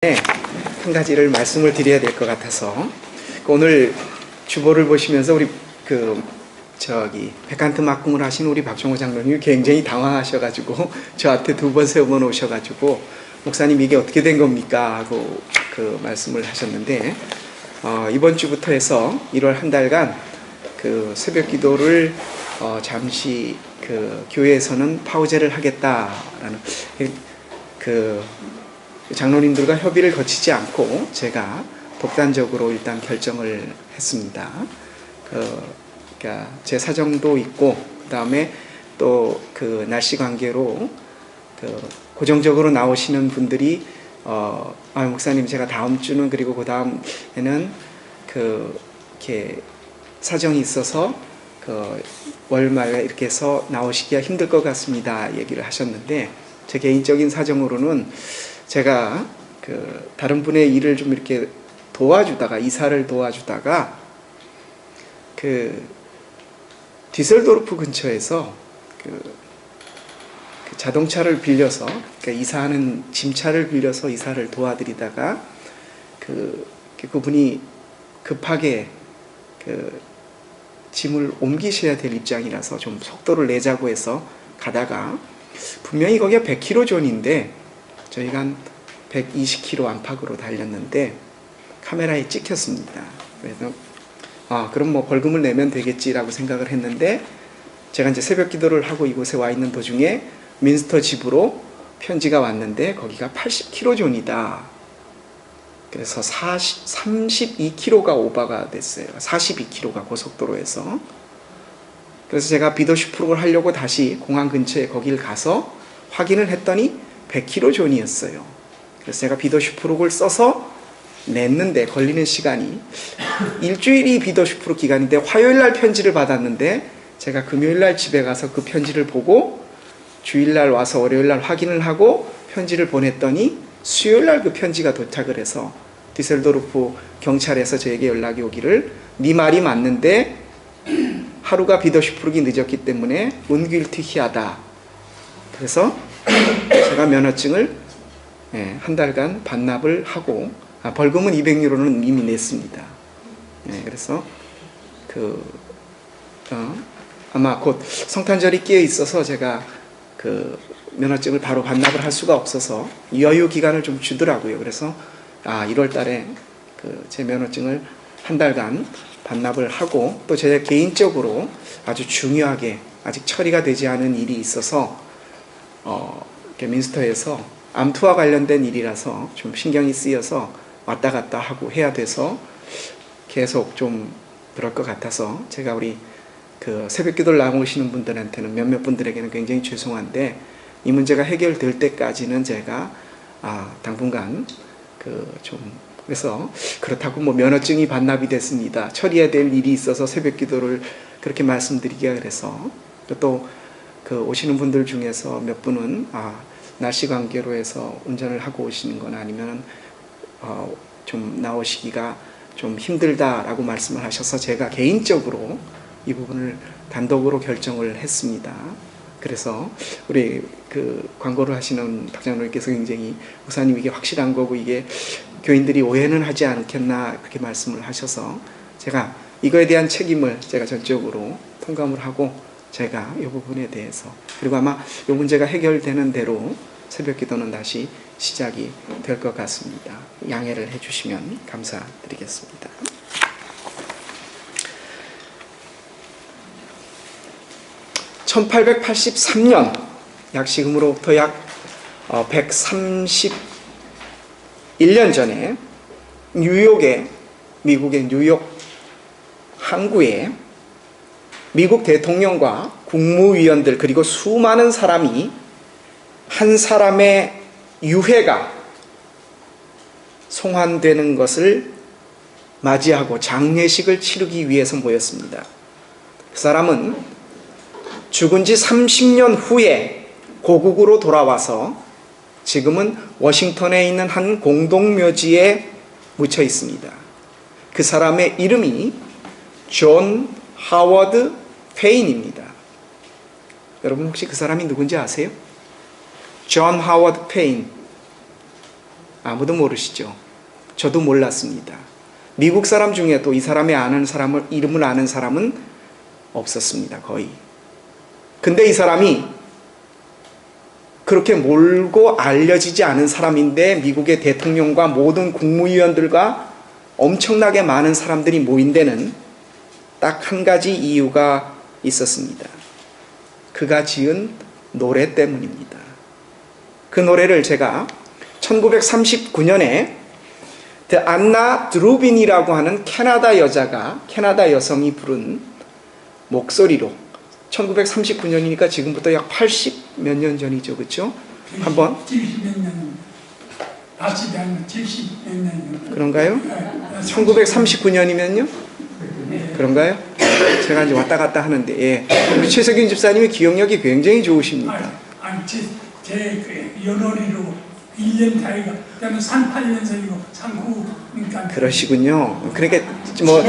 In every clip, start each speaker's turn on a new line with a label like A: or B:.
A: 한 가지를 말씀을 드려야 될 것 같아서 오늘 주보를 보시면서 우리 백한트 막궁을 하신 우리 박종호 장로님이 굉장히 당황하셔가지고 저한테 2번 3번 오셔가지고 목사님 이게 어떻게 된 겁니까 하고 그 말씀을 하셨는데 이번 주부터 해서 1월 한 달간 그 새벽 기도를 잠시 그 교회에서는 파우제를 하겠다라는 장로님들과 협의를 거치지 않고 제가 독단적으로 일단 결정을 했습니다. 그러니까 제 사정도 있고 그 다음에 또 그 날씨 관계로 고정적으로 나오시는 분들이 목사님 제가 다음 주는 그리고 그 다음에는 이렇게 사정이 있어서 월말 이렇게 해서 나오시기가 힘들 것 같습니다. 얘기를 하셨는데 제 개인적인 사정으로는 제가 다른 분의 일을 좀 이렇게 도와주다가 이사를 도와주다가 디셀도르프 근처에서 자동차를 빌려서 그러니까 이사하는 짐차를 빌려서 이사를 도와드리다가 그분이 급하게 짐을 옮기셔야 될 입장이라서 좀 속도를 내자고 해서 가다가 분명히 거기가 100km 존인데 저희가 한 120km 안팎으로 달렸는데 카메라에 찍혔습니다. 그래서 그럼 뭐 벌금을 내면 되겠지라고 생각을 했는데 제가 이제 새벽 기도를 하고 이곳에 와 있는 도중에 민스터 집으로 편지가 왔는데 거기가 80km 존이다. 그래서 32km가 오버가 됐어요. 42km가 고속도로에서. 그래서 제가 비더슈프룩을 하려고 다시 공항 근처에 거길 가서 확인을 했더니 100km 존이었어요. 그래서 제가 비더슈프룩을 써서 냈는데 걸리는 시간이 일주일이 비더슈프룩 기간인데 화요일날 편지를 받았는데 제가 금요일날 집에 가서 그 편지를 보고 주일날 와서 월요일날 확인을 하고 편지를 보냈더니 수요일날 그 편지가 도착을 해서 디셀도르프 경찰에서 저에게 연락이 오기를 네 말이 맞는데 하루가 비더슈프룩이 늦었기 때문에 은길티히하다. 그래서 제가 면허증을 한 달간 반납을 하고 벌금은 200유로는 이미 냈습니다. 그래서 아마 곧 성탄절이 끼어 있어서 제가 면허증을 바로 반납을 할 수가 없어서 여유 기간을 좀 주더라고요. 그래서 1월 달에 제 면허증을 한 달간 반납을 하고 또 제 개인적으로 아주 중요하게 아직 처리가 되지 않은 일이 있어서 민스터에서 암투와 관련된 일이라서 좀 신경이 쓰여서 왔다 갔다 하고 해야 돼서 계속 좀 그럴 것 같아서 제가 우리 새벽 기도를 나오시는 분들한테는 몇몇 분들에게는 굉장히 죄송한데 이 문제가 해결될 때까지는 제가 당분간 그래서 그렇다고 뭐 면허증이 반납이 됐습니다. 처리해야 될 일이 있어서 새벽 기도를 그렇게 말씀드리기가 그래서 또 오시는 분들 중에서 몇 분은 날씨 관계로 해서 운전을 하고 오시는 거나 아니면 좀 나오시기가 좀 힘들다라고 말씀을 하셔서 제가 개인적으로 이 부분을 단독으로 결정을 했습니다. 그래서 우리 광고를 하시는 박장로님께서 굉장히 목사님 이게 확실한 거고 이게 교인들이 오해는 하지 않겠나 그렇게 말씀을 하셔서 제가 이거에 대한 책임을 제가 전적으로 통감을 하고 제가 이 부분에 대해서 그리고 아마 이 문제가 해결되는 대로 새벽 기도는 다시 시작이 될 것 같습니다. 양해를 해주시면 감사드리겠습니다. (1883년) 지금으로부터 약 131년 전에 미국의 뉴욕 항구에 미국 대통령과 국무위원들 그리고 수많은 사람이 한 사람의 유해가 송환되는 것을 맞이하고 장례식을 치르기 위해서 모였습니다. 그 사람은 죽은 지 30년 후에 고국으로 돌아와서 지금은 워싱턴에 있는 한 공동묘지에 묻혀 있습니다. 그 사람의 이름이 존 하워드 페인입니다. 여러분 혹시 그 사람이 누군지 아세요? 존 하워드 페인. 아무도 모르시죠. 저도 몰랐습니다. 미국 사람 중에도 이 사람의 이름을 아는 사람은 없었습니다. 거의. 근데 이 사람이 그렇게 몰고 알려지지 않은 사람인데 미국의 대통령과 모든 국무위원들과 엄청나게 많은 사람들이 모인 데는 딱 한 가지 이유가 있었습니다. 그가 지은 노래 때문입니다. 그 노래를 제가 1939년에 안나 드루빈이라고 하는 캐나다 여성이 부른 목소리로 1939년이니까 지금부터 약 80 몇 년 전이죠. 그렇죠? 한번
B: 70몇 년. 다시 되면 70몇 년.
A: 그런가요? 1939년이면요? 그런가요? 제가 이제 왔다 갔다 하는데, 예. 우리 최석윤 집사님의 기억력이 굉장히 좋으십니다.
B: 제 연월이로 1년 차이가, 그다음에 38년생이고 39니까.
A: 그러시군요. 그러니까 뭐,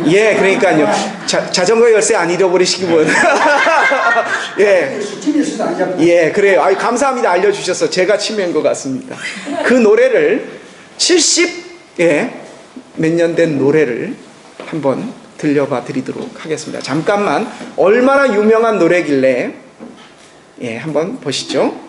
A: 예, 그러니까요. 자전거 열쇠 안 잃어버리시기 바랍니다. 예, 예, 그래요. 아유, 감사합니다. 알려주셔서 제가 치매인 것 같습니다. 그 노래를 70몇 년 된 노래를 한번 들려봐 드리도록 하겠습니다. 잠깐만 얼마나 유명한 노래길래 예, 한번 보시죠.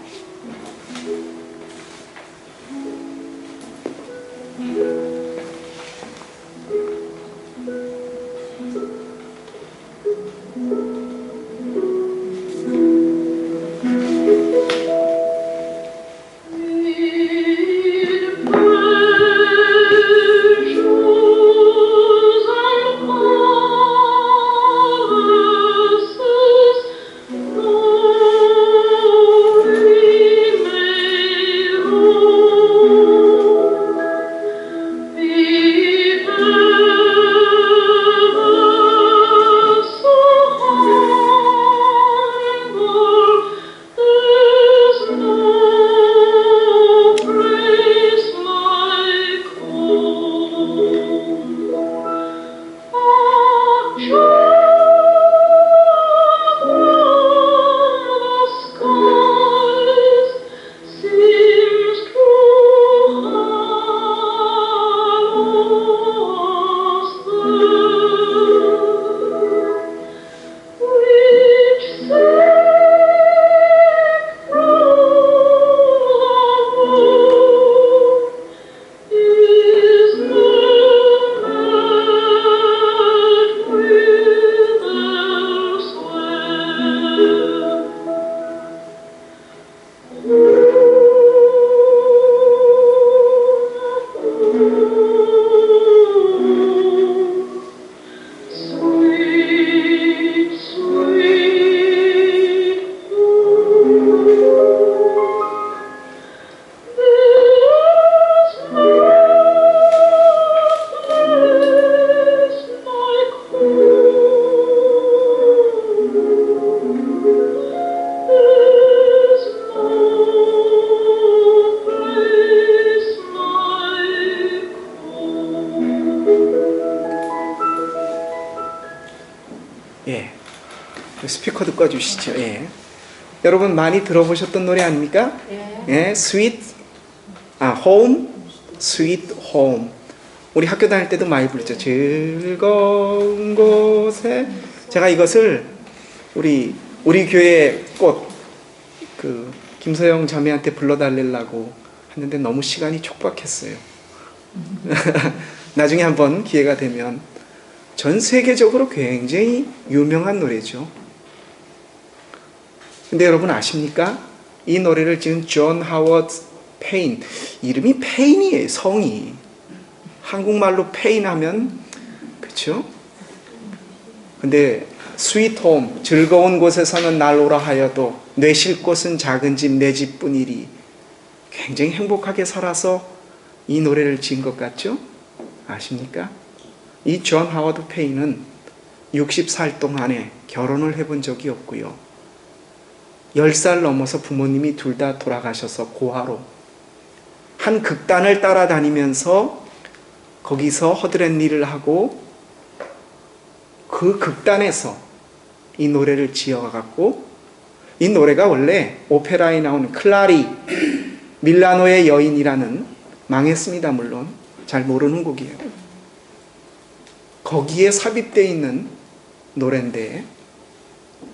A: 예, 스피커도 꺼주시죠. 예. 여러분 많이 들어보셨던 노래 아닙니까? 예, Home, Sweet Home. 우리 학교 다닐 때도 많이 부르죠. 즐거운 곳에. 제가 이것을 우리 교회 꽃 김서영 자매한테 불러달래려고 했는데 너무 시간이 촉박했어요. 나중에 한번 기회가 되면. 전 세계적으로 굉장히 유명한 노래죠. 근데 여러분 아십니까? 이 노래를 지은 존 하워드 페인. 이름이 페인이에요. 성이. 한국말로 페인 하면 그렇죠? 근데 스윗 홈, 즐거운 곳에서는 날 오라 하여도 내 쉴 곳은 작은 집 내 집뿐이리. 굉장히 행복하게 살아서 이 노래를 지은 것 같죠? 아십니까? 이 존 하워드 페인은 60살 동안에 결혼을 해본 적이 없고요. 10살 넘어서 부모님이 둘 다 돌아가셔서 고아로 한 극단을 따라다니면서 거기서 허드렛 일을 하고 그 극단에서 이 노래를 지어갖고 이 노래가 원래 오페라에 나오는 클라리 밀라노의 여인이라는 망했습니다. 물론 잘 모르는 곡이에요. 거기에 삽입되어 있는 노래인데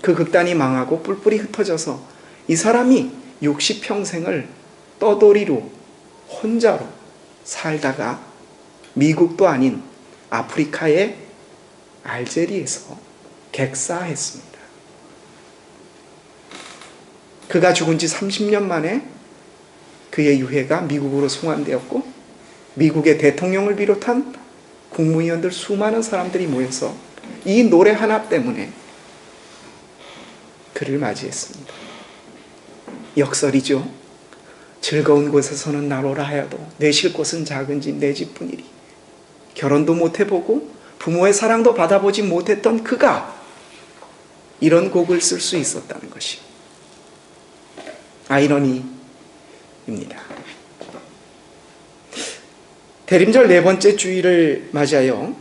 A: 그 극단이 망하고 뿔뿔이 흩어져서 이 사람이 60평생을 떠돌이로 혼자로 살다가 미국도 아닌 아프리카의 알제리에서 객사했습니다. 그가 죽은 지 30년 만에 그의 유해가 미국으로 송환되었고 미국의 대통령을 비롯한 국무위원들 수많은 사람들이 모여서 이 노래 하나 때문에 그를 맞이했습니다. 역설이죠. 즐거운 곳에서는 나로라 하여도 내 쉴 곳은 작은지 내 집뿐이리. 결혼도 못해보고 부모의 사랑도 받아보지 못했던 그가 이런 곡을 쓸 수 있었다는 것이 아이러니입니다. 대림절 네 번째 주일을 맞이하여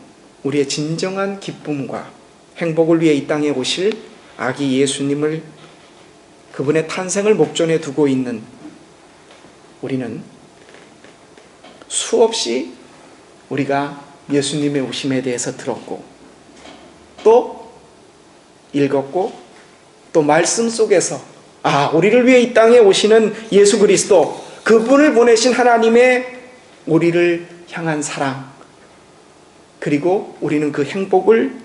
A: 우리의 진정한 기쁨과 행복을 위해 이 땅에 오실 아기 예수님을 그분의 탄생을 목전에 두고 있는 우리는 수없이 우리가 예수님의 오심에 대해서 들었고 또 읽었고 또 말씀 속에서 우리를 위해 이 땅에 오시는 예수 그리스도 그분을 보내신 하나님의 우리를 향한 사랑 그리고 우리는 그 행복을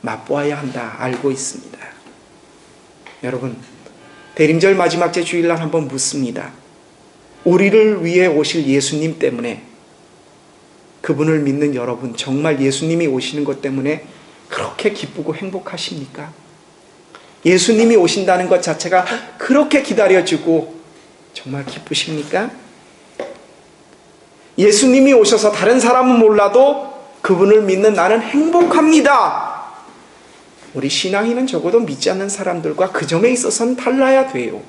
A: 맛보아야 한다 알고 있습니다. 여러분 대림절 마지막 제 주일날 한번 묻습니다. 우리를 위해 오실 예수님 때문에 그분을 믿는 여러분 정말 예수님이 오시는 것 때문에 그렇게 기쁘고 행복하십니까? 예수님이 오신다는 것 자체가 그렇게 기다려지고 정말 기쁘십니까? 예수님이 오셔서 다른 사람은 몰라도 그분을 믿는 나는 행복합니다. 우리 신앙인은 적어도 믿지 않는 사람들과 그 점에 있어서는 달라야 돼요.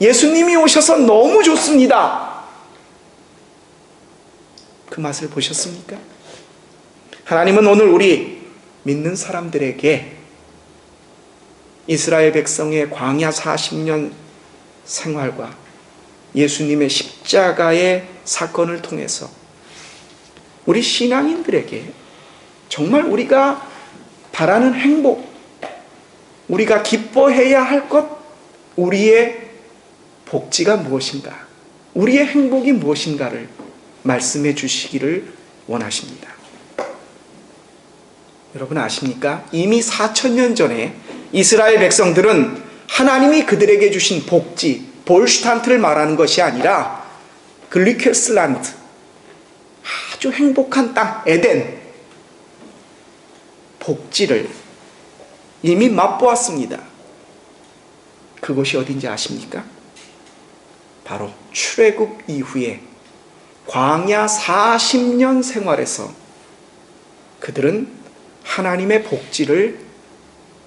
A: 예수님이 오셔서 너무 좋습니다. 그 맛을 보셨습니까? 하나님은 오늘 우리 믿는 사람들에게 이스라엘 백성의 광야 40년 생활과 예수님의 십자가의 사건을 통해서 우리 신앙인들에게 정말 우리가 바라는 행복, 우리가 기뻐해야 할 것, 우리의 복지가 무엇인가, 우리의 행복이 무엇인가를 말씀해 주시기를 원하십니다. 여러분 아십니까? 이미 4,000년 전에 이스라엘 백성들은 하나님이 그들에게 주신 복지, 볼슈탄트를 말하는 것이 아니라 글리케슬란드, 아주 행복한 땅, 에덴, 복지를 이미 맛보았습니다. 그곳이 어딘지 아십니까? 바로 출애굽 이후에 광야 40년 생활에서 그들은 하나님의 복지를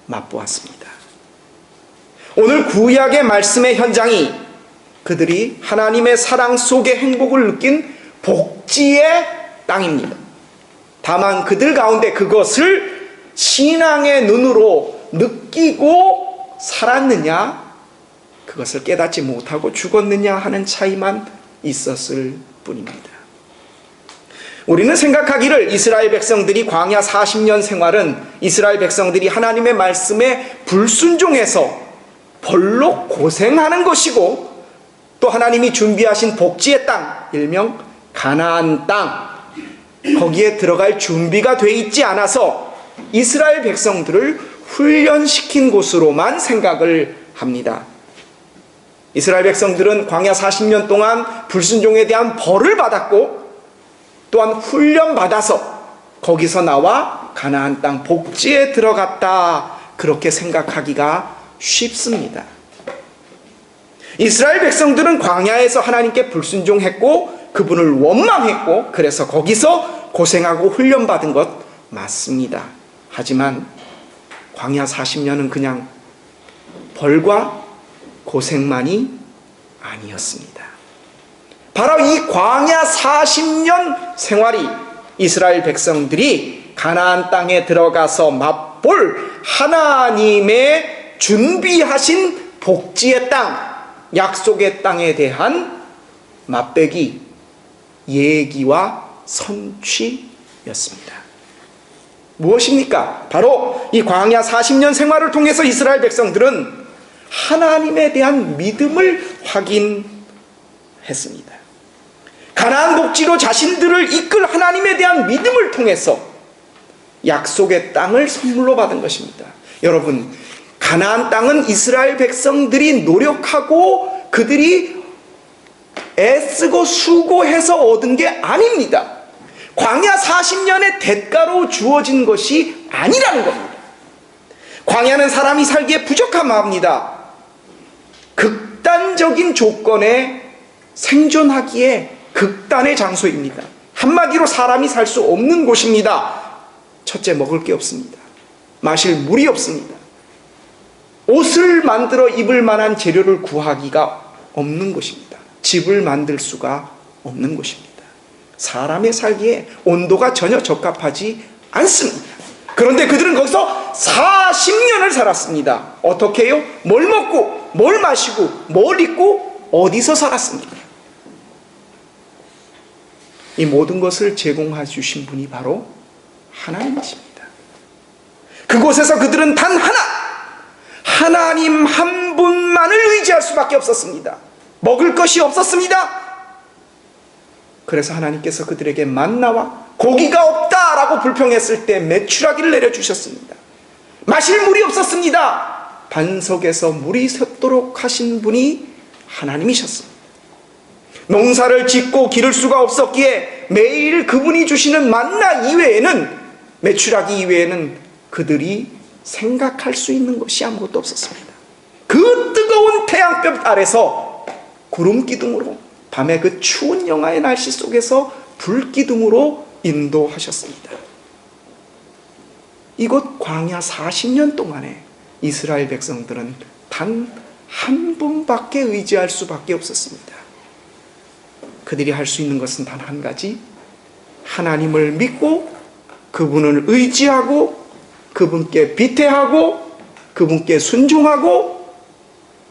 A: 맛보았습니다. 오늘 구약의 말씀의 현장이 그들이 하나님의 사랑 속의 행복을 느낀 복지의 땅입니다. 다만 그들 가운데 그것을 신앙의 눈으로 느끼고 살았느냐, 그것을 깨닫지 못하고 죽었느냐 하는 차이만 있었을 뿐입니다. 우리는 생각하기를 이스라엘 백성들이 광야 40년 생활은 이스라엘 백성들이 하나님의 말씀에 불순종해서 벌로 고생하는 것이고 또 하나님이 준비하신 복지의 땅, 일명 가나안 땅, 거기에 들어갈 준비가 돼 있지 않아서 이스라엘 백성들을 훈련시킨 곳으로만 생각을 합니다. 이스라엘 백성들은 광야 40년 동안 불순종에 대한 벌을 받았고 또한 훈련받아서 거기서 나와 가나안 땅 복지에 들어갔다, 그렇게 생각하기가 쉽습니다. 이스라엘 백성들은 광야에서 하나님께 불순종했고 그분을 원망했고 그래서 거기서 고생하고 훈련받은 것 맞습니다. 하지만 광야 40년은 그냥 벌과 고생만이 아니었습니다. 바로 이 광야 40년 생활이 이스라엘 백성들이 가나안 땅에 들어가서 맛볼 하나님의 준비하신 복지의 땅, 약속의 땅에 대한 맛배기, 예기와 선취였습니다. 무엇입니까? 바로 이 광야 40년 생활을 통해서 이스라엘 백성들은 하나님에 대한 믿음을 확인했습니다. 가나안 복지로 자신들을 이끌 하나님에 대한 믿음을 통해서 약속의 땅을 선물로 받은 것입니다. 여러분, 가나안 땅은 이스라엘 백성들이 노력하고 그들이 애쓰고 수고해서 얻은 게 아닙니다. 광야 40년의 대가로 주어진 것이 아니라는 겁니다. 광야는 사람이 살기에 부족한 마음입니다. 극단적인 조건에 생존하기에 극단의 장소입니다. 한마디로 사람이 살 수 없는 곳입니다. 첫째, 먹을 게 없습니다. 마실 물이 없습니다. 옷을 만들어 입을 만한 재료를 구하기가 없는 곳입니다. 집을 만들 수가 없는 곳입니다. 사람의 살기에 온도가 전혀 적합하지 않습니다. 그런데 그들은 거기서 40년을 살았습니다. 어떻게 해요? 뭘 먹고, 뭘 마시고, 뭘 입고, 어디서 살았습니까? 이 모든 것을 제공해 주신 분이 바로 하나님이십니다. 그곳에서 그들은 단 하나님 한 분만을 의지할 수밖에 없었습니다. 먹을 것이 없었습니다. 그래서 하나님께서 그들에게 만나와 고기가 없다라고 불평했을 때 메추라기를 내려주셨습니다. 마실 물이 없었습니다. 반석에서 물이 새도록 하신 분이 하나님이셨습니다. 농사를 짓고 기를 수가 없었기에 매일 그분이 주시는 만나 이외에는, 메추라기 이외에는 그들이 생각할 수 있는 것이 아무것도 없었습니다. 그 뜨거운 태양볕 아래서 구름기둥으로, 밤의 그 추운 영하의 날씨 속에서 불기둥으로 인도하셨습니다. 이곳 광야 40년 동안에 이스라엘 백성들은 단 한 분밖에 의지할 수밖에 없었습니다. 그들이 할 수 있는 것은 단 한 가지, 하나님을 믿고 그분을 의지하고 그분께 비태하고 그분께 순종하고,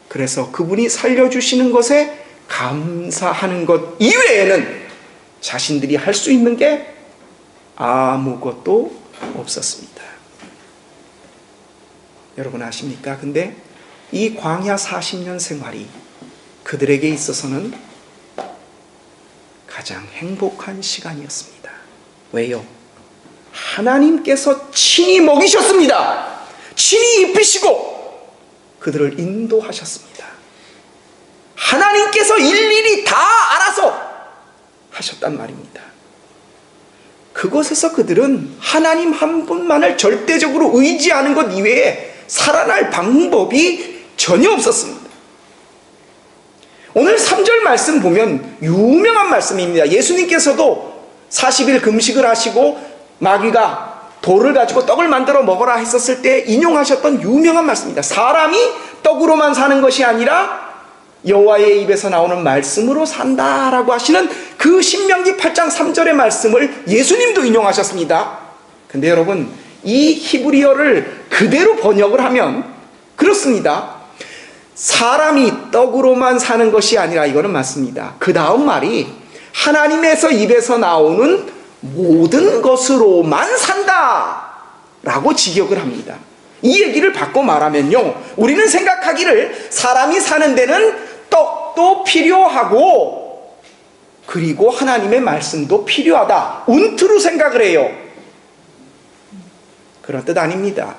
A: 그래서 그분이 살려주시는 것에 감사하는 것 이외에는 자신들이 할 수 있는 게 아무것도 없었습니다. 여러분 아십니까? 근데 이 광야 40년 생활이 그들에게 있어서는 가장 행복한 시간이었습니다. 왜요? 하나님께서 친히 먹이셨습니다. 친히 입히시고 그들을 인도하셨습니다. 하나님께서 일일이 다 알아서 하셨단 말입니다. 그곳에서 그들은 하나님 한 분만을 절대적으로 의지하는 것 이외에 살아날 방법이 전혀 없었습니다. 오늘 3절 말씀 보면 유명한 말씀입니다. 예수님께서도 40일 금식을 하시고 마귀가 돌을 가지고 떡을 만들어 먹어라 했었을 때 인용하셨던 유명한 말씀입니다. 사람이 떡으로만 사는 것이 아니라 여호와의 입에서 나오는 말씀으로 산다라고 하시는 그 신명기 8장 3절의 말씀을 예수님도 인용하셨습니다. 근데 여러분, 이 히브리어를 그대로 번역을 하면 그렇습니다. 사람이 떡으로만 사는 것이 아니라, 이거는 맞습니다. 그 다음 말이 하나님에서 입에서 나오는 모든 것으로만 산다 라고 직역을 합니다. 이 얘기를 바꿔 말하면요, 우리는 생각하기를 사람이 사는 데는 떡도 필요하고 그리고 하나님의 말씀도 필요하다, 운투로 생각을 해요. 그런 뜻 아닙니다.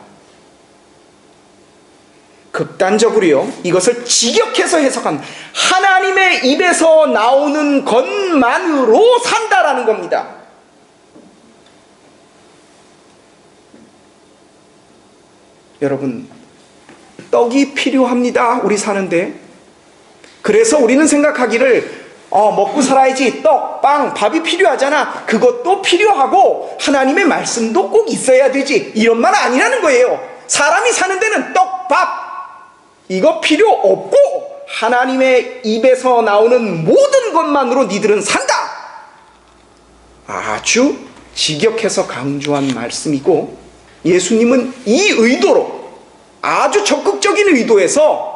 A: 극단적으로요, 이것을 직역해서 해석한 하나님의 입에서 나오는 것만으로 산다라는 겁니다. 여러분, 떡이 필요합니다. 우리 사는데. 그래서 우리는 생각하기를 먹고 살아야지, 떡, 빵, 밥이 필요하잖아. 그것도 필요하고 하나님의 말씀도 꼭 있어야 되지, 이런 말 아니라는 거예요. 사람이 사는 데는 떡, 밥 이거 필요 없고 하나님의 입에서 나오는 모든 것만으로 니들은 산다. 아주 직역해서 강조한 말씀이고, 예수님은 이 의도로, 아주 적극적인 의도에서,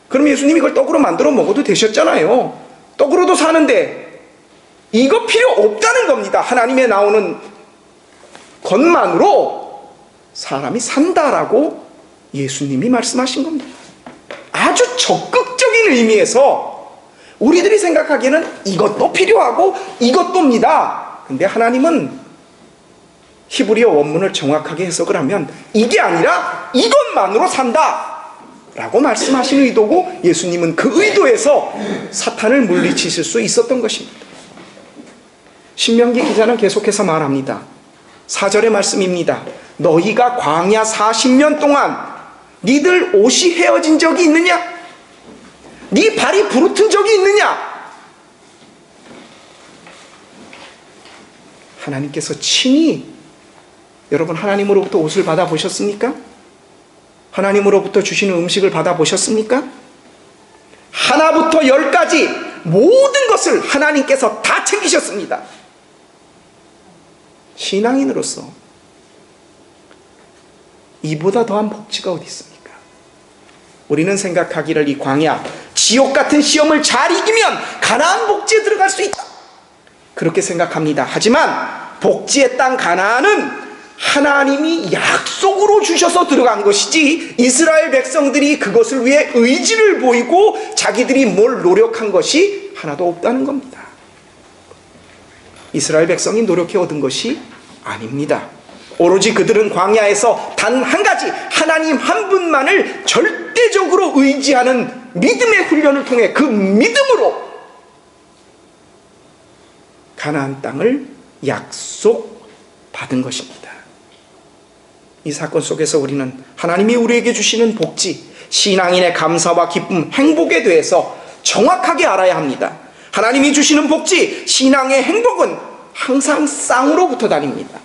A: 그럼 예수님이 이걸 떡으로 만들어 먹어도 되셨잖아요. 떡으로도 사는데 이거 필요 없다는 겁니다. 하나님의 나오는 것만으로 사람이 산다라고 예수님이 말씀하신 겁니다. 아주 적극적인 의미에서 우리들이 생각하기에는 이것도 필요하고 이것도입니다. 근데 하나님은 히브리어 원문을 정확하게 해석을 하면 이게 아니라 이것만으로 산다 라고 말씀하신 의도고, 예수님은 그 의도에서 사탄을 물리치실 수 있었던 것입니다. 신명기 기자는 계속해서 말합니다. 4절의 말씀입니다. 너희가 광야 40년 동안 니들 옷이 헤어진 적이 있느냐? 네 발이 부르튼 적이 있느냐? 하나님께서 친히, 여러분 하나님으로부터 옷을 받아보셨습니까? 하나님으로부터 주시는 음식을 받아보셨습니까? 하나부터 10까지 모든 것을 하나님께서 다 챙기셨습니다. 신앙인으로서 이보다 더한 복지가 어디 있습니까? 우리는 생각하기를 이 광야, 지옥 같은 시험을 잘 이기면 가나안 복지에 들어갈 수 있다, 그렇게 생각합니다. 하지만 복지의 땅 가나안은 하나님이 약속으로 주셔서 들어간 것이지, 이스라엘 백성들이 그것을 위해 의지를 보이고 자기들이 뭘 노력한 것이 하나도 없다는 겁니다. 이스라엘 백성이 노력해 얻은 것이 아닙니다. 오로지 그들은 광야에서 단 한 가지, 하나님 한 분만을 절대적으로 의지하는 믿음의 훈련을 통해 그 믿음으로 가나안 땅을 약속받은 것입니다. 이 사건 속에서 우리는 하나님이 우리에게 주시는 복지, 신앙인의 감사와 기쁨, 행복에 대해서 정확하게 알아야 합니다. 하나님이 주시는 복지, 신앙의 행복은 항상 쌍으로부터 다닙니다.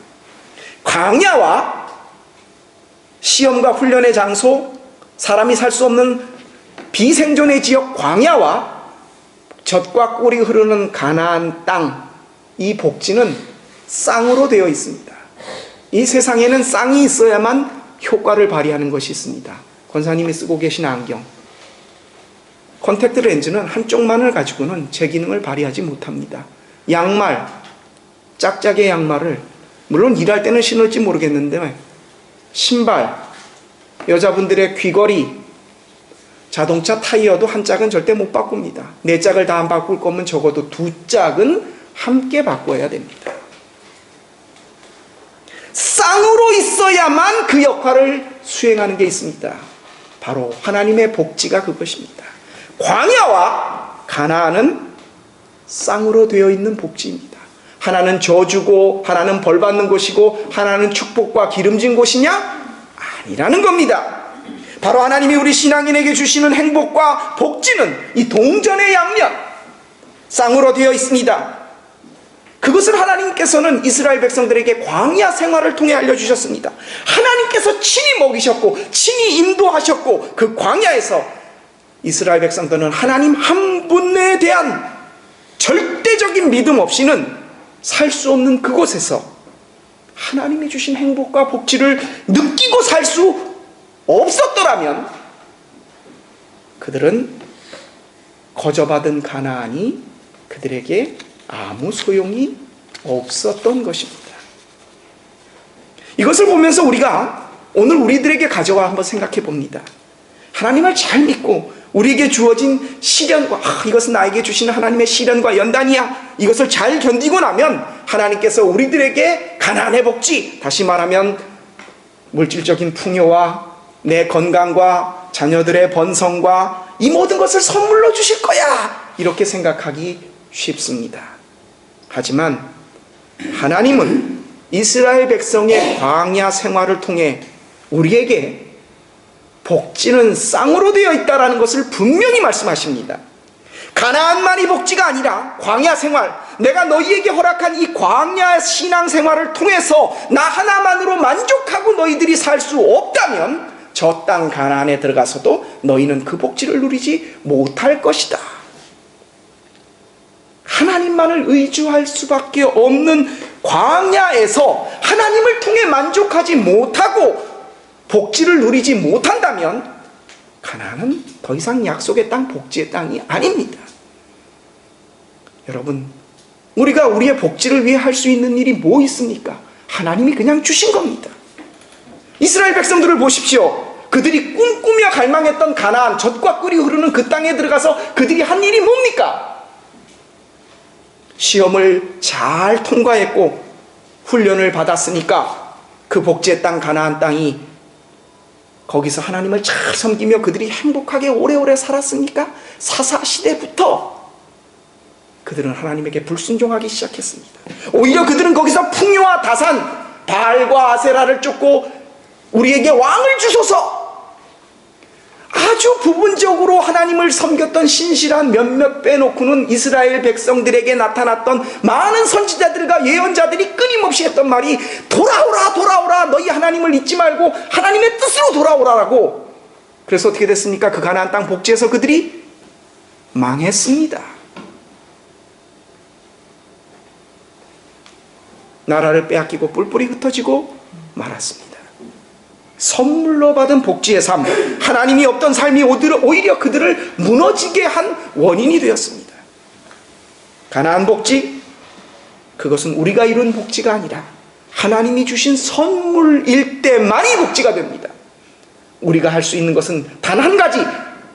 A: 광야와 시험과 훈련의 장소, 사람이 살 수 없는 비생존의 지역 광야와 젖과 꿀이 흐르는 가나안 땅, 이 복지는 쌍으로 되어 있습니다. 이 세상에는 쌍이 있어야만 효과를 발휘하는 것이 있습니다. 권사님이 쓰고 계신 안경, 컨택트 렌즈는 한쪽만을 가지고는 제 기능을 발휘하지 못합니다. 양말, 짝짝의 양말을 물론 일할 때는 신을지 모르겠는데, 신발, 여자분들의 귀걸이, 자동차 타이어도 한 짝은 절대 못 바꿉니다. 4짝을 다 안 바꿀 거면 적어도 2짝은 함께 바꿔야 됩니다. 쌍으로 있어야만 그 역할을 수행하는 게 있습니다. 바로 하나님의 복지가 그것입니다. 광야와 가나안은 쌍으로 되어 있는 복지입니다. 하나는 저주고 하나는 벌받는 곳이고 하나는 축복과 기름진 곳이냐? 아니라는 겁니다. 바로 하나님이 우리 신앙인에게 주시는 행복과 복지는 이 동전의 양면, 쌍으로 되어 있습니다. 그것을 하나님께서는 이스라엘 백성들에게 광야 생활을 통해 알려주셨습니다. 하나님께서 친히 먹이셨고 친히 인도하셨고, 그 광야에서 이스라엘 백성들은 하나님 한 분에 대한 절대적인 믿음 없이는 살 수 없는 그곳에서 하나님이 주신 행복과 복지를 느끼고 살 수 없었더라면 그들은 거저받은 가나안이 그들에게 아무 소용이 없었던 것입니다. 이것을 보면서 우리가 오늘 우리들에게 가져와 한번 생각해 봅니다. 하나님을 잘 믿고 우리에게 주어진 시련과, 이것은 나에게 주시는 하나님의 시련과 연단이야, 이것을 잘 견디고 나면 하나님께서 우리들에게 가나안의 복지, 다시 말하면 물질적인 풍요와 내 건강과 자녀들의 번성과 이 모든 것을 선물로 주실 거야, 이렇게 생각하기 쉽습니다. 하지만 하나님은 이스라엘 백성의 광야 생활을 통해 우리에게 복지는 쌍으로 되어 있다는 것을 분명히 말씀하십니다. 가나안만이 복지가 아니라 광야 생활, 내가 너희에게 허락한 이 광야 신앙생활을 통해서 나 하나만으로 만족하고 너희들이 살 수 없다면 저 땅 가나안에 들어가서도 너희는 그 복지를 누리지 못할 것이다. 하나님만을 의지할 수밖에 없는 광야에서 하나님을 통해 만족하지 못하고 복지를 누리지 못한다면 가나안은 더 이상 약속의 땅, 복지의 땅이 아닙니다. 여러분, 우리가 우리의 복지를 위해 할 수 있는 일이 뭐 있습니까? 하나님이 그냥 주신 겁니다. 이스라엘 백성들을 보십시오. 그들이 꿈꾸며 갈망했던 가나안, 젖과 꿀이 흐르는 그 땅에 들어가서 그들이 한 일이 뭡니까? 시험을 잘 통과했고 훈련을 받았으니까 그 복지의 땅 가나안 땅이, 거기서 하나님을 잘 섬기며 그들이 행복하게 오래오래 살았습니까? 사사시대부터 그들은 하나님에게 불순종하기 시작했습니다. 오히려 그들은 거기서 풍요와 다산, 바알과 아세라를 쫓고 우리에게 왕을 주소서, 아주 부분적으로 하나님을 섬겼던 신실한 몇몇 빼놓고는 이스라엘 백성들에게 나타났던 많은 선지자들과 예언자들이 끊임없이 했던 말이 돌아오라 돌아오라, 너희 하나님을 잊지 말고 하나님의 뜻으로 돌아오라라고. 그래서 어떻게 됐습니까? 그 가나안 땅 복지에서 그들이 망했습니다. 나라를 빼앗기고 뿔뿔이 흩어지고 말았습니다. 선물로 받은 복지의 삶, 하나님이 없던 삶이 오히려 그들을 무너지게 한 원인이 되었습니다. 가나안 복지, 그것은 우리가 이룬 복지가 아니라 하나님이 주신 선물일 때만이 복지가 됩니다. 우리가 할 수 있는 것은 단 한 가지,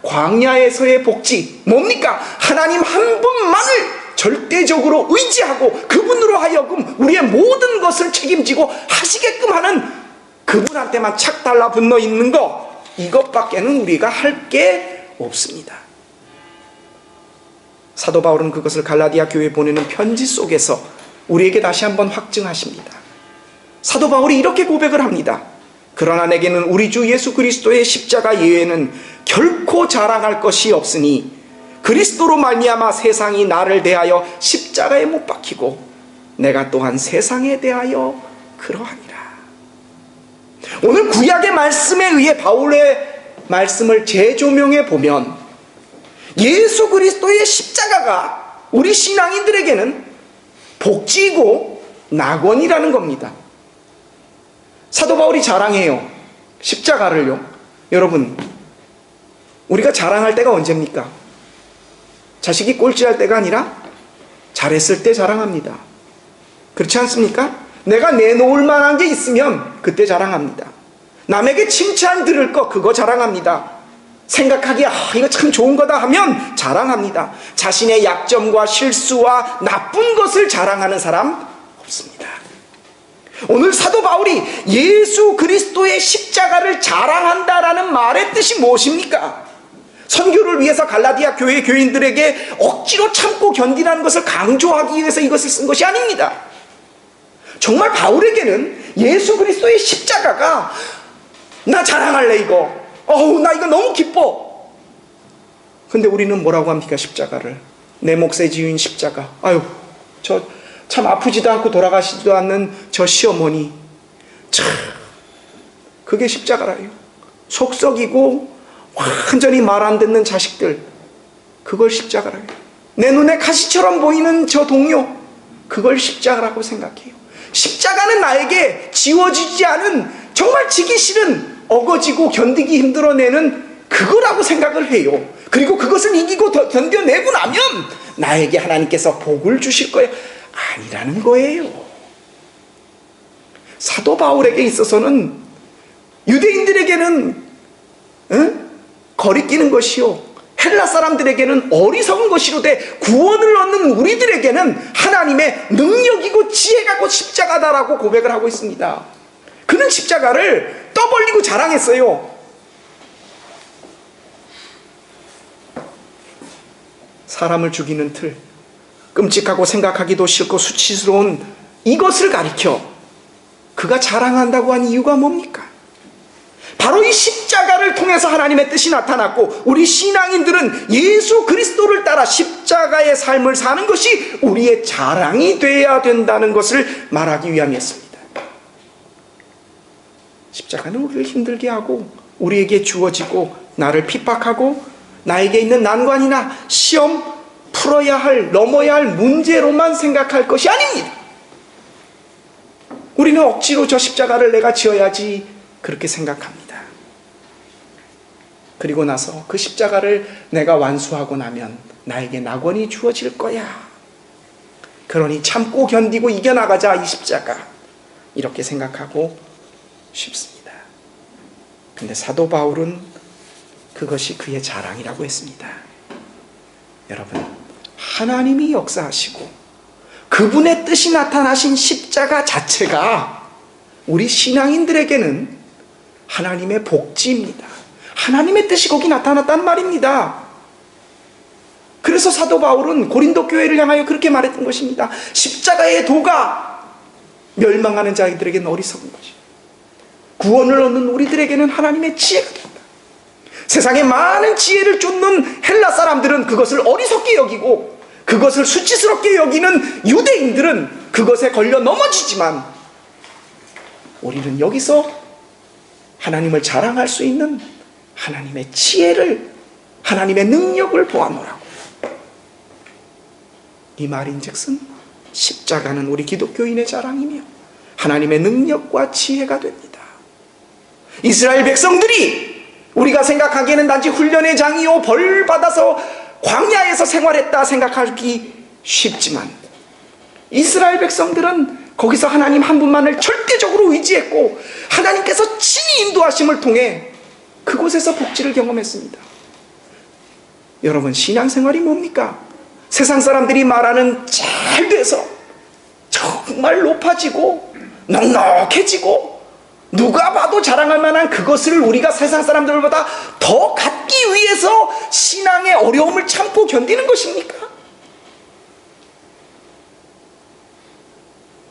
A: 광야에서의 복지, 뭡니까? 하나님 한 분만을 절대적으로 의지하고 그분으로 하여금 우리의 모든 것을 책임지고 하시게끔 하는, 그분한테만 착 달라붙어 있는 것, 이것밖에는 우리가 할 게 없습니다. 사도 바울은 그것을 갈라디아 교회에 보내는 편지 속에서 우리에게 다시 한번 확증하십니다. 사도 바울이 이렇게 고백을 합니다. 그러나 내게는 우리 주 예수 그리스도의 십자가 이외에는 결코 자랑할 것이 없으니 그리스도로 말미암아 세상이 나를 대하여 십자가에 못 박히고 내가 또한 세상에 대하여 그러하니라. 오늘 구약의 말씀에 의해 바울의 말씀을 재조명해 보면 예수 그리스도의 십자가가 우리 신앙인들에게는 복지이고 낙원이라는 겁니다. 사도 바울이 자랑해요, 십자가를요. 여러분, 우리가 자랑할 때가 언제입니까? 자식이 꼴찌할 때가 아니라 잘했을 때 자랑합니다. 그렇지 않습니까? 내가 내놓을 만한 게 있으면 그때 자랑합니다. 남에게 칭찬 들을 거, 그거 자랑합니다. 생각하기에 이거 참 좋은 거다 하면 자랑합니다. 자신의 약점과 실수와 나쁜 것을 자랑하는 사람 없습니다. 오늘 사도 바울이 예수 그리스도의 십자가를 자랑한다라는 말의 뜻이 무엇입니까? 선교를 위해서 갈라디아 교회 교인들에게 억지로 참고 견디라는 것을 강조하기 위해서 이것을 쓴 것이 아닙니다. 정말 바울에게는 예수 그리스도의 십자가가, 나 자랑할래 이거, 나 이거 너무 기뻐. 근데 우리는 뭐라고 합니까? 십자가를, 내 몫의 지유인 십자가, 저 참 아프지도 않고 돌아가시지도 않는 저 시어머니, 참 그게 십자가라요. 속썩이고 완전히 말 안 듣는 자식들, 그걸 십자가라요. 내 눈에 가시처럼 보이는 저 동료, 그걸 십자가라고 생각해요. 십자가는 나에게 지워지지 않은, 정말 지기 싫은, 어거지고 견디기 힘들어내는 그거라고 생각을 해요. 그리고 그것을 이기고 견뎌내고 나면 나에게 하나님께서 복을 주실 거예요. 아니라는 거예요. 사도 바울에게 있어서는 유대인들에게는 거리끼는 것이요, 헬라 사람들에게는 어리석은 것이로되 구원을 얻는 우리들에게는 하나님의 능력이고 지혜가 곧 십자가다라고 고백을 하고 있습니다. 그는 십자가를 떠벌리고 자랑했어요. 사람을 죽이는 틀, 끔찍하고 생각하기도 싫고 수치스러운 이것을 가리켜 그가 자랑한다고 한 이유가 뭡니까? 바로 이 십자가를 통해서 하나님의 뜻이 나타났고, 우리 신앙인들은 예수 그리스도를 따라 십자가의 삶을 사는 것이 우리의 자랑이 되어야 된다는 것을 말하기 위함이었습니다. 십자가는 우리를 힘들게 하고 우리에게 주어지고 나를 핍박하고 나에게 있는 난관이나 시험, 풀어야 할, 넘어야 할 문제로만 생각할 것이 아닙니다. 우리는 억지로 저 십자가를 내가 지어야지 그렇게 생각합니다. 그리고 나서 그 십자가를 내가 완수하고 나면 나에게 낙원이 주어질 거야, 그러니 참고 견디고 이겨나가자, 이 십자가. 이렇게 생각하고 싶습니다. 근데 사도 바울은 그것이 그의 자랑이라고 했습니다. 여러분, 하나님이 역사하시고 그분의 뜻이 나타나신 십자가 자체가 우리 신앙인들에게는 하나님의 복지입니다. 하나님의 뜻이 거기 나타났단 말입니다. 그래서 사도 바울은 고린도 교회를 향하여 그렇게 말했던 것입니다. 십자가의 도가 멸망하는 자들에게는 어리석은 것이, 구원을 얻는 우리들에게는 하나님의 지혜가 된다. 세상에 많은 지혜를 쫓는 헬라 사람들은 그것을 어리석게 여기고, 그것을 수치스럽게 여기는 유대인들은 그것에 걸려 넘어지지만, 우리는 여기서 하나님을 자랑할 수 있는 하나님의 지혜를, 하나님의 능력을 보아노라고. 이 말인즉슨 십자가는 우리 기독교인의 자랑이며 하나님의 능력과 지혜가 됩니다. 이스라엘 백성들이 우리가 생각하기에는 단지 훈련의 장이요 벌 받아서 광야에서 생활했다 생각하기 쉽지만, 이스라엘 백성들은 거기서 하나님 한 분만을 절대적으로 의지했고 하나님께서 친히 인도하심을 통해 그곳에서 복지를 경험했습니다. 여러분, 신앙생활이 뭡니까? 세상 사람들이 말하는 잘 돼서 정말 높아지고 넉넉해지고 누가 봐도 자랑할 만한 그것을 우리가 세상 사람들보다 더 갖기 위해서 신앙의 어려움을 참고 견디는 것입니까?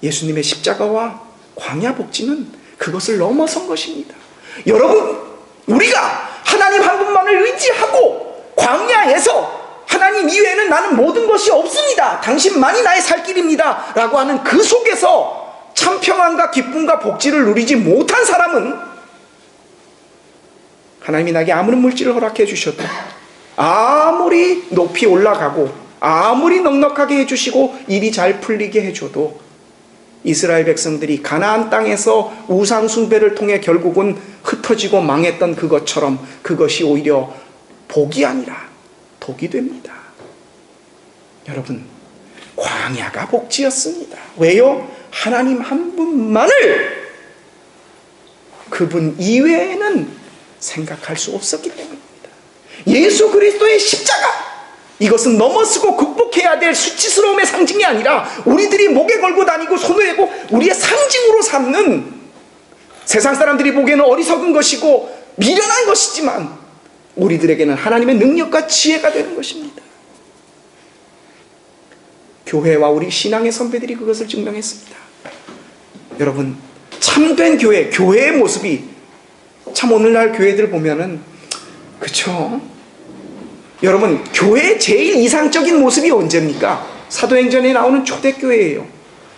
A: 예수님의 십자가와 광야 복지는 그것을 넘어선 것입니다. 여러분, 우리가 하나님 한 분만을 의지하고 광야에서 하나님 이외에는 나는 모든 것이 없습니다, 당신만이 나의 살 길입니다 라고 하는 그 속에서 참 평안과 기쁨과 복지를 누리지 못한 사람은, 하나님이 나에게 아무런 물질을 허락해 주셔도, 아무리 높이 올라가고 아무리 넉넉하게 해주시고 일이 잘 풀리게 해줘도, 이스라엘 백성들이 가나안 땅에서 우상 숭배를 통해 결국은 흩어지고 망했던 그것처럼 그것이 오히려 복이 아니라 독이 됩니다. 여러분, 광야가 복지였습니다. 왜요? 하나님 한 분만을, 그분 이외에는 생각할 수 없었기 때문입니다. 예수 그리스도의 십자가, 이것은 넘어서고 극복해야 될 수치스러움의 상징이 아니라 우리들이 목에 걸고 다니고 손에 대고 우리의 상징으로 삼는, 세상 사람들이 보기에는 어리석은 것이고 미련한 것이지만 우리들에게는 하나님의 능력과 지혜가 되는 것입니다. 교회와 우리 신앙의 선배들이 그것을 증명했습니다. 여러분, 참된 교회, 교회의 모습이 참 오늘날 교회들 보면은, 그쵸? 여러분, 교회의 제일 이상적인 모습이 언제입니까? 사도행전에 나오는 초대교회예요.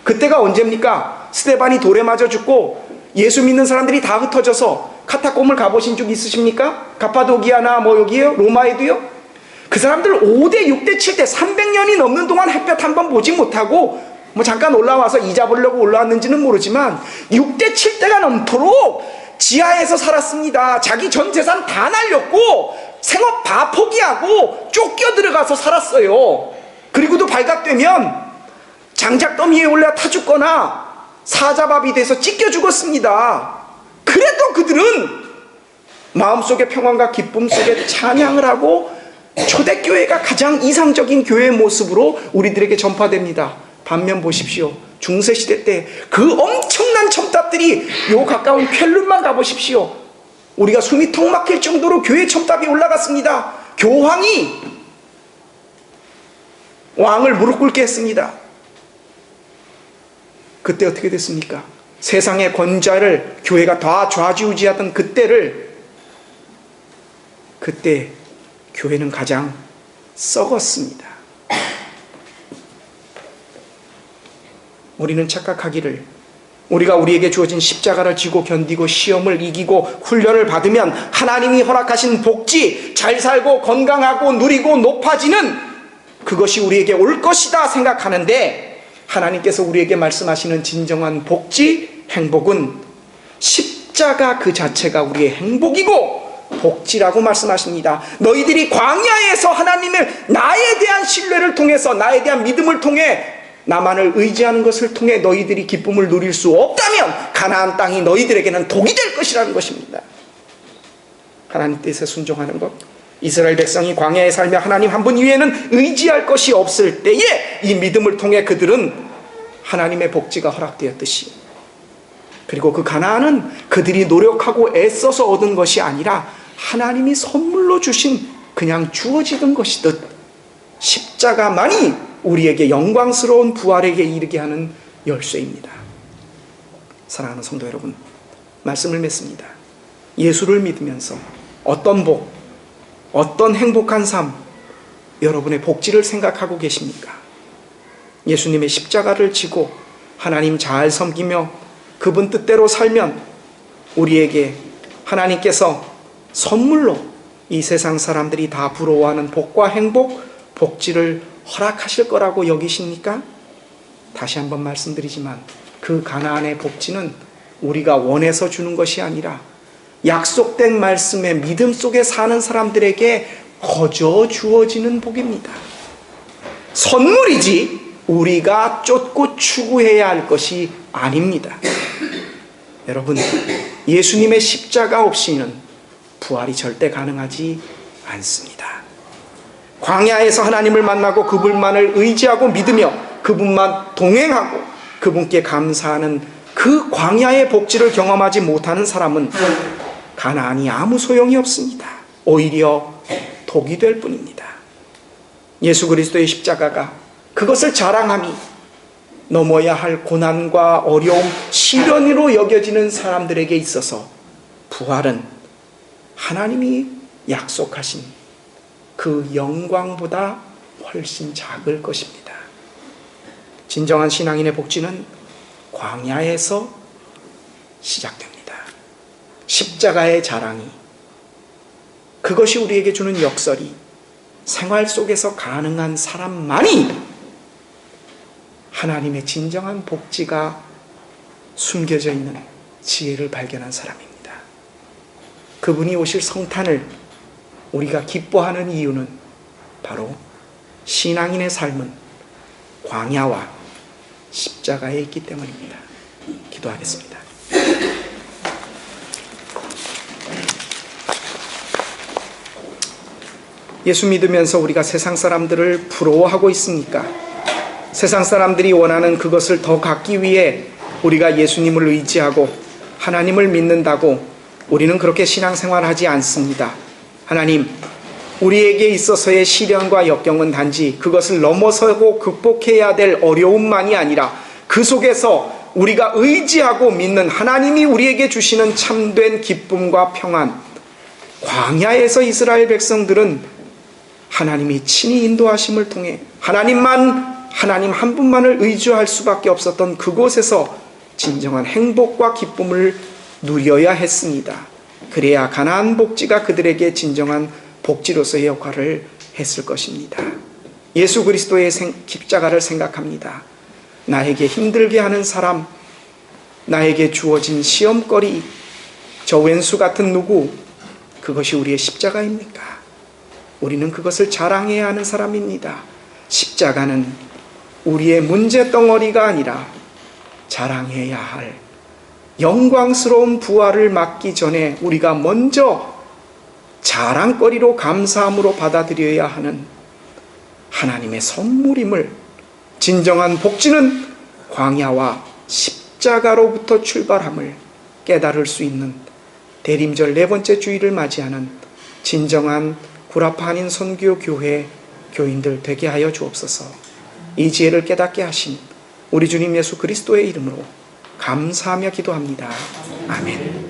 A: 그때가 언제입니까? 스데반이 돌에 맞아 죽고 예수 믿는 사람들이 다 흩어져서 카타콤을 가보신 적 있으십니까? 가파도기아나 뭐 여기요? 로마에도요? 그 사람들 5대, 6대, 7대 300년이 넘는 동안 햇볕 한 번 보지 못하고 뭐 잠깐 올라와서 잊어보려고 올라왔는지는 모르지만 6대, 7대가 넘도록 지하에서 살았습니다. 자기 전 재산 다 날렸고 생업 다 포기하고 쫓겨 들어가서 살았어요. 그리고도 발각되면 장작더미에 올라 타 죽거나 사자밥이 돼서 찢겨 죽었습니다. 그래도 그들은 마음속에 평안과 기쁨 속에 찬양을 하고 초대교회가 가장 이상적인 교회의 모습으로 우리들에게 전파됩니다. 반면 보십시오, 중세시대 때 그 엄청난 첨탑들이 요 가까운 쾰른만 가보십시오. 우리가 숨이 턱 막힐 정도로 교회 첨탑이 올라갔습니다. 교황이 왕을 무릎 꿇게 했습니다. 그때 어떻게 됐습니까? 세상의 권좌를 교회가 다 좌지우지하던 그때 교회는 가장 썩었습니다. 우리는 착각하기를 우리가 우리에게 주어진 십자가를 지고 견디고 시험을 이기고 훈련을 받으면 하나님이 허락하신 복지, 잘 살고 건강하고 누리고 높아지는 그것이 우리에게 올 것이다 생각하는데, 하나님께서 우리에게 말씀하시는 진정한 복지, 행복은 십자가 그 자체가 우리의 행복이고 복지라고 말씀하십니다. 너희들이 광야에서 하나님을 나에 대한 신뢰를 통해서, 나에 대한 믿음을 통해 나만을 의지하는 것을 통해 너희들이 기쁨을 누릴 수 없다면 가나안 땅이 너희들에게는 독이 될 것이라는 것입니다. 하나님 뜻에 순종하는 것, 이스라엘 백성이 광야에 살며 하나님 한 분 이외에는 의지할 것이 없을 때에 이 믿음을 통해 그들은 하나님의 복지가 허락되었듯이, 그리고 그 가나안은 그들이 노력하고 애써서 얻은 것이 아니라 하나님이 선물로 주신 그냥 주어지던 것이듯 십자가만이 우리에게 영광스러운 부활에게 이르게 하는 열쇠입니다. 사랑하는 성도 여러분, 말씀을 맺습니다. 예수를 믿으면서 어떤 복, 어떤 행복한 삶, 여러분의 복지를 생각하고 계십니까? 예수님의 십자가를 지고 하나님 잘 섬기며 그분 뜻대로 살면 우리에게 하나님께서 선물로 이 세상 사람들이 다 부러워하는 복과 행복, 복지를 허락하실 거라고 여기십니까? 다시 한번 말씀드리지만 그 가나안의 복지는 우리가 원해서 주는 것이 아니라 약속된 말씀의 믿음 속에 사는 사람들에게 거저 주어지는 복입니다. 선물이지 우리가 쫓고 추구해야 할 것이 아닙니다. 여러분, 예수님의 십자가 없이는 부활이 절대 가능하지 않습니다. 광야에서 하나님을 만나고 그분만을 의지하고 믿으며 그분만 동행하고 그분께 감사하는 그 광야의 복지를 경험하지 못하는 사람은 가나안이 아무 소용이 없습니다. 오히려 독이 될 뿐입니다. 예수 그리스도의 십자가가 그것을 자랑함이 넘어야 할 고난과 어려움, 시련으로 여겨지는 사람들에게 있어서 부활은 하나님이 약속하신 그 영광보다 훨씬 작을 것입니다. 진정한 신앙인의 복지는 광야에서 시작됩니다. 십자가의 자랑이, 그것이 우리에게 주는 역설이 생활 속에서 가능한 사람만이 하나님의 진정한 복지가 숨겨져 있는 지혜를 발견한 사람입니다. 그분이 오실 성탄을 우리가 기뻐하는 이유는 바로 신앙인의 삶은 광야와 십자가에 있기 때문입니다. 기도하겠습니다. 예수 믿으면서 우리가 세상 사람들을 부러워하고 있습니까? 세상 사람들이 원하는 그것을 더 갖기 위해 우리가 예수님을 의지하고 하나님을 믿는다고 우리는 그렇게 신앙생활을 하지 않습니다. 하나님, 우리에게 있어서의 시련과 역경은 단지 그것을 넘어서고 극복해야 될 어려움만이 아니라 그 속에서 우리가 의지하고 믿는 하나님이 우리에게 주시는 참된 기쁨과 평안. 광야에서 이스라엘 백성들은 하나님이 친히 인도하심을 통해 하나님 한 분만을 의지할 수밖에 없었던 그곳에서 진정한 행복과 기쁨을 누려야 했습니다. 그래야 가나안 복지가 그들에게 진정한 복지로서의 역할을 했을 것입니다. 예수 그리스도의 십자가를 생각합니다. 나에게 힘들게 하는 사람, 나에게 주어진 시험거리, 저 왼수 같은 누구, 그것이 우리의 십자가입니까? 우리는 그것을 자랑해야 하는 사람입니다. 십자가는 우리의 문제덩어리가 아니라 자랑해야 할 영광스러운 부활을 맞기 전에 우리가 먼저 자랑거리로 감사함으로 받아들여야 하는 하나님의 선물임을, 진정한 복지는 광야와 십자가로부터 출발함을 깨달을 수 있는 대림절 네 번째 주일을 맞이하는 진정한 구라파 한인 선교 교회 교인들 되게 하여 주옵소서. 이 지혜를 깨닫게 하신 우리 주님 예수 그리스도의 이름으로 감사하며 기도합니다. 아멘.